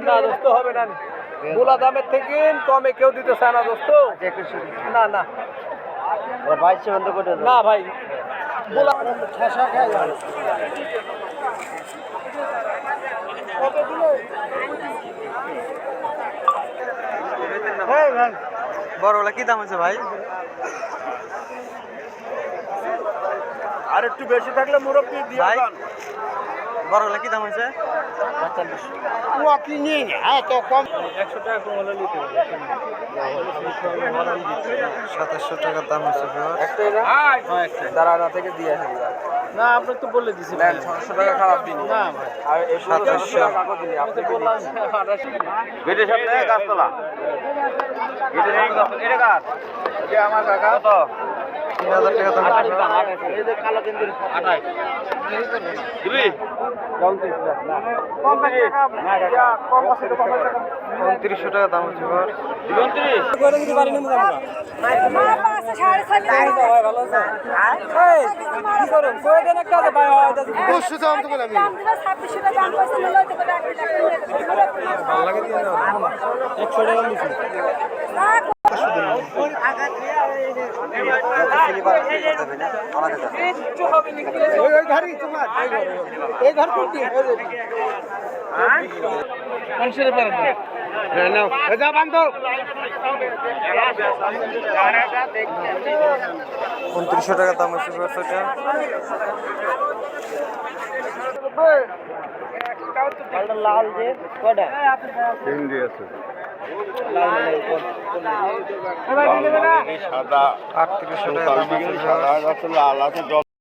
না দোস্ত হবে না, বোলা দামের থেকে কমে কেউ দিতে চায় না দোস্ত। না না না ভাই, বোলা ঠাসা খাই বড়গুলা কি দাম আছে ভাই? আর একটু বেশি থাকলে মুরব্বী দিয়ে ভাই বড়গুলা কি দাম হয়েছে? 100 টাকা কম হলে নিতে হবে। 2700 টাকার দাম হয়েছে দাঁড়ানা থেকে দিয়ে আসি না, আপনি তো বলে দিয়েছিলেন 600 টাকা খারাপ দিন না ভাই, আর 700 টাকা কাকো দিলি আপনি বললেন 88 বেটে সামনে গাছতলা বেটে নেই এটা কার যে আমার কাকা কত 3000 টাকা দাম। এই যে কালো কেন্দ্রের 28 দিবি কম বেশি না কাকা কম আছে তো কম আছে 2900 টাকা দাম হচ্ছে ঘর। দিবি 29 করে দিতে পারি না মুগা মা পাশে 6.5 ভাই ভালো আছে এই কি করুন কই দেন একটা ভাই বসু দাম তো আমি দাম দিলে 26 টাকা দাম কইছে নিলে তো করে ভালো লাগে দিয়ে দাও 100 টাকা দিছি ওই ঘরই তোমার এই ঘর কোনটি মানুষের পারে নাও যা বান্ধব 2900 টাকা দাম হচ্ছে ঘর সেটা। লাল যে কয়টা হিন্দি আছে সাদা 3800 টাকা দাম হচ্ছে ঘর। সাদা আছে লাল আছে